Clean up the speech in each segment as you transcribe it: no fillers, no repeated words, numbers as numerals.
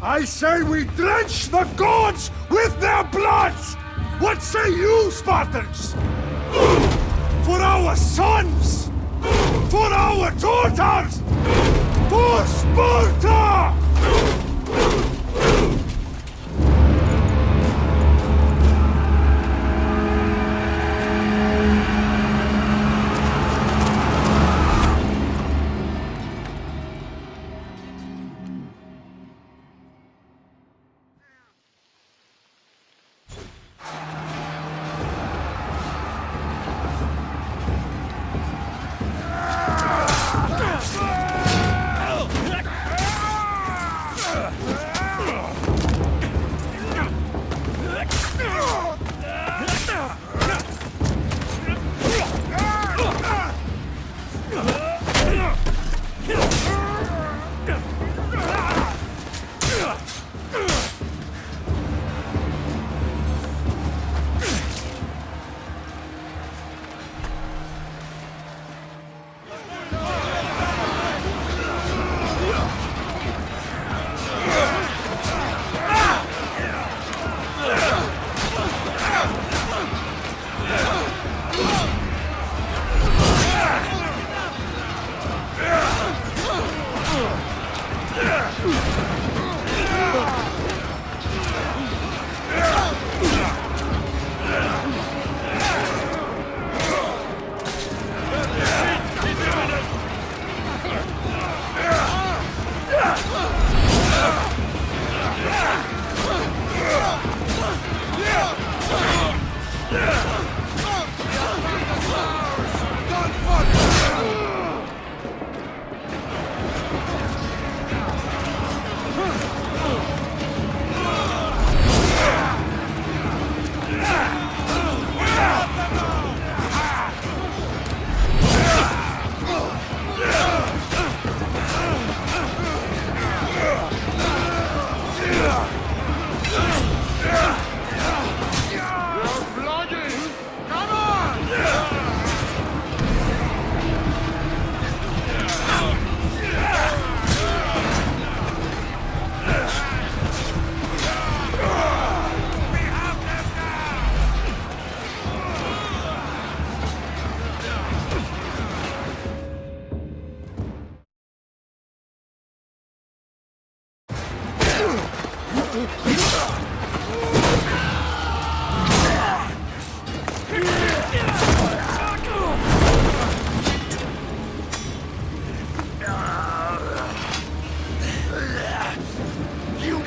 I say we drench the gods with their bloods! What say you, Spartans? For our sons! For our daughters! For Sparta!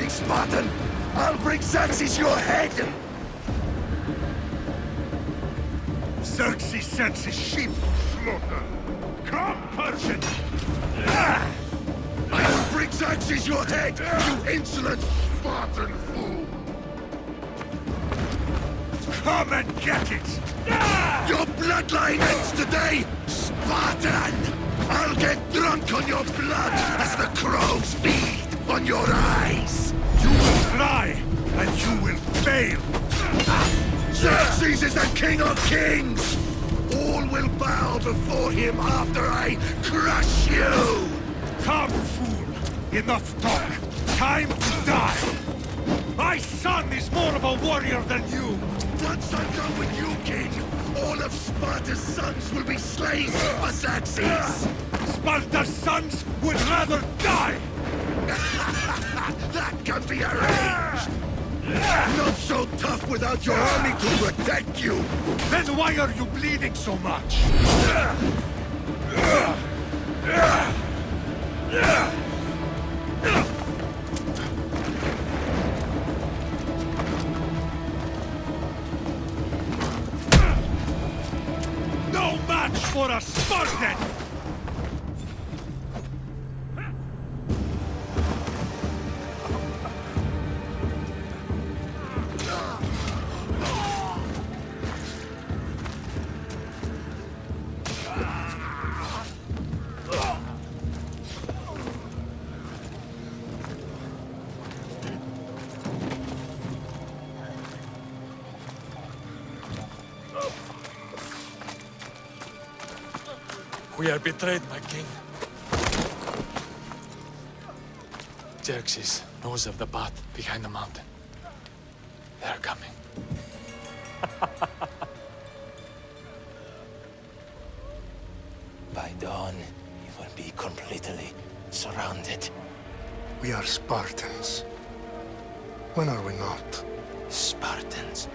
Spartan! I'll bring Xerxes your head! Xerxes sends his sheep slaughter. Come, Persian! I'll bring Xerxes your head, you insolent Spartan fool! Come and get it! Your bloodline ends today, Spartan! I'll get drunk on your blood as the crows feed on your eyes! You will try, and you will fail! Xerxes is the king of kings! All will bow before him after I crush you! Come, fool! Enough talk! Time to die! My son is more of a warrior than you! Once I'm done with you, king, all of Sparta's sons will be slaves for Xerxes! Sparta's sons would rather die! That can be arranged! Not so tough without your army to protect you! Then why are you bleeding so much? No match for a Spartan! We are betrayed, my king. Xerxes, knows of the path behind the mountain. They're coming. By dawn, you will be completely surrounded. We are Spartans. When are we not? Spartans.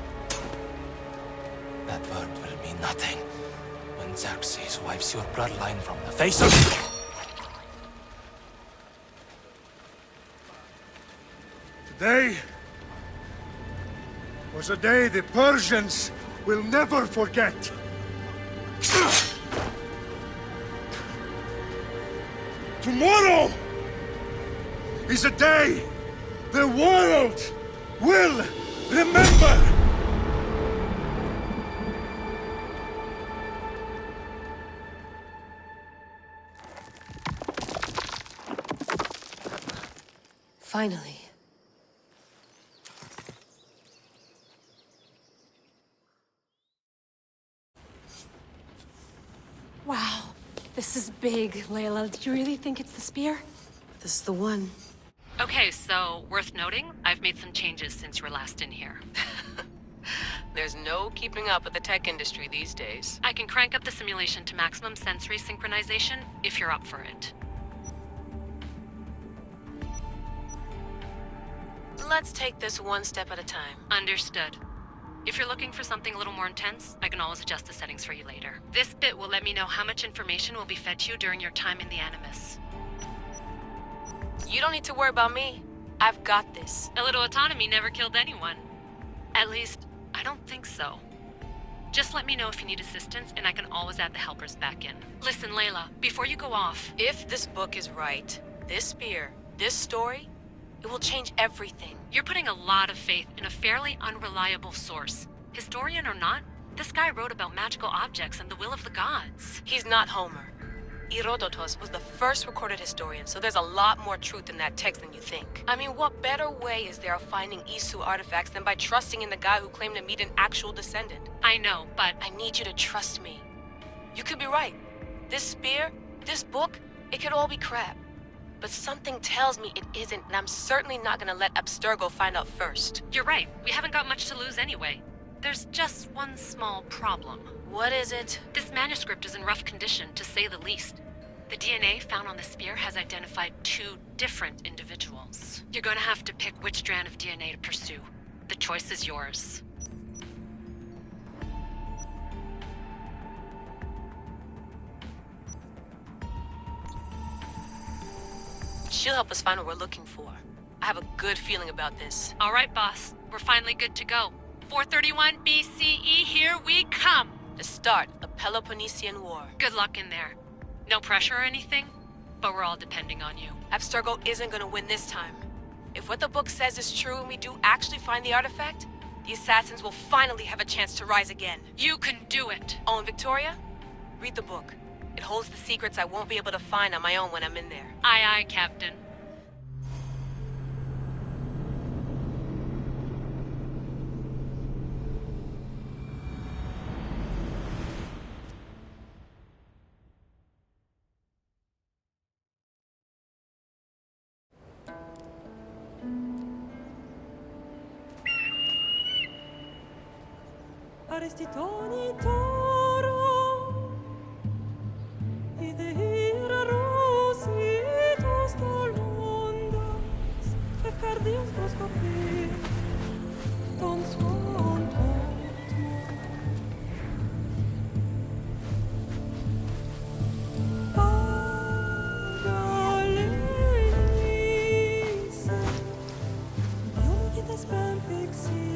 That word will mean nothing when Xerxes wipes your bloodline from the face of... Today was a day the Persians will never forget. Tomorrow is a day the world will remember. Finally. Wow, this is big, Layla. Do you really think it's the spear? This is the one. Okay, so worth noting, I've made some changes since you were last in here. There's no keeping up with the tech industry these days. I can crank up the simulation to maximum sensory synchronization if you're up for it. Let's take this one step at a time. Understood. If you're looking for something a little more intense, I can always adjust the settings for you later. This bit will let me know how much information will be fed to you during your time in the Animus. You don't need to worry about me. I've got this. A little autonomy never killed anyone. At least, I don't think so. Just let me know if you need assistance, and I can always add the helpers back in. Listen, Layla, before you go off... If this book is right, this spear, this story, it will change everything. You're putting a lot of faith in a fairly unreliable source. Historian or not, this guy wrote about magical objects and the will of the gods. He's not Homer. Herodotus was the first recorded historian, so there's a lot more truth in that text than you think. I mean, what better way is there of finding Isu artifacts than by trusting in the guy who claimed to meet an actual descendant? I know, but... I need you to trust me. You could be right. This spear, this book, it could all be crap. But something tells me it isn't, and I'm certainly not gonna let Abstergo find out first. You're right. We haven't got much to lose anyway. There's just one small problem. What is it? This manuscript is in rough condition, to say the least. The DNA found on the spear has identified 2 different individuals. You're gonna have to pick which strand of DNA to pursue. The choice is yours. She'll help us find what we're looking for. I have a good feeling about this. All right, boss. We're finally good to go. 431 BCE, here we come! The start of the Peloponnesian War. Good luck in there. No pressure or anything, but we're all depending on you. Abstergo isn't gonna win this time. If what the book says is true and we do actually find the artifact, the assassins will finally have a chance to rise again. You can do it! Oh, and Victoria? Read the book. It holds the secrets I won't be able to find on my own when I'm in there. Aye, aye, Captain. Aristitoni toro, idehira rositos dolondas, efcardios proscopir, ton suon Pagalenis, iugites benfixinioni.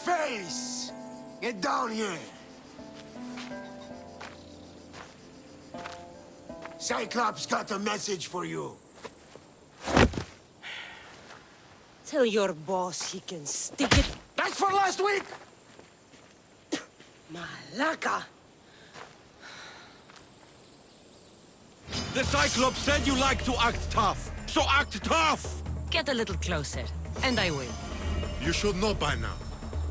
face! Get down here! Cyclops got a message for you. Tell your boss he can stick it. That's for last week! Malaka! The Cyclops said you like to act tough, so act tough! Get a little closer, and I will. You should know by now.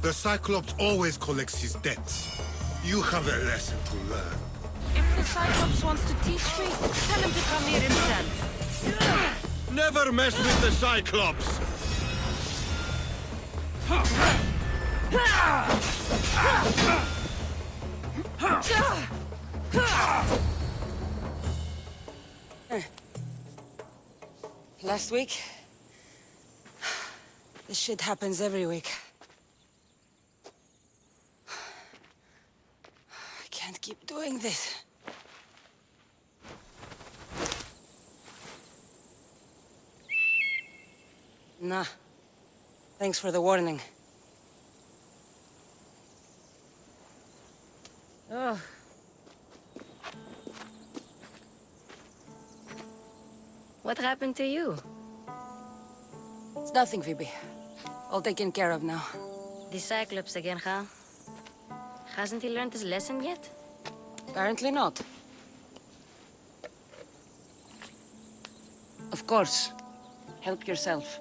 The Cyclops always collects his debts. You have a lesson to learn. If the Cyclops wants to teach me, tell him to come here himself. Never mess with the Cyclops! Last week? This shit happens every week. I can't keep doing this. Nah. Thanks for the warning. Oh. What happened to you? It's nothing, Phoebe. All taken care of now. The Cyclops again, huh? Hasn't he learned his lesson yet? Apparently not. Of course. Help yourself.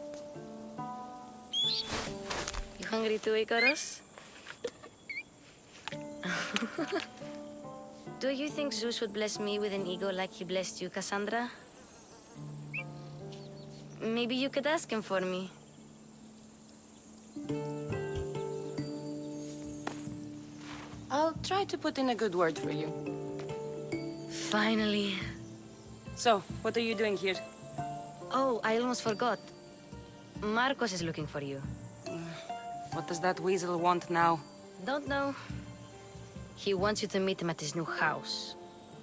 You hungry too, Icarus? Do you think Zeus would bless me with an ego like he blessed you, Cassandra? Maybe you could ask him for me. I'll try to put in a good word for you. Finally. So, what are you doing here? Oh, I almost forgot. Marcos is looking for you. What does that weasel want now? Don't know. He wants you to meet him at his new house.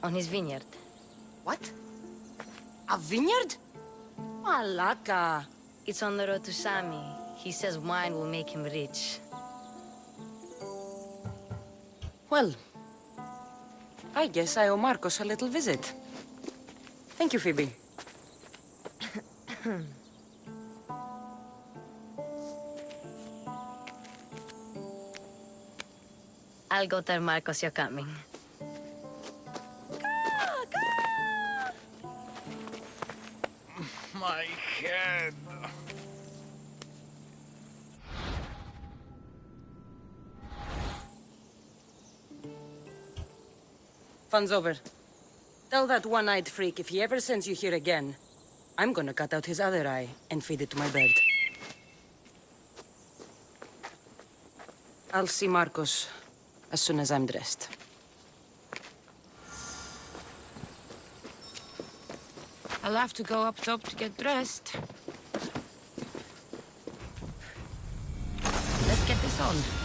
On his vineyard. What? A vineyard? Malaka. It's on the road to Sami. He says wine will make him rich. Well, I guess I owe Marcos a little visit. Thank you, Phoebe. I'll go tell Marcos you're coming. My head. Fun's over. Tell that one-eyed freak if he ever sends you here again, I'm gonna cut out his other eye and feed it to my bird. I'll see Marcos as soon as I'm dressed. I'll have to go up top to get dressed. Let's get this on.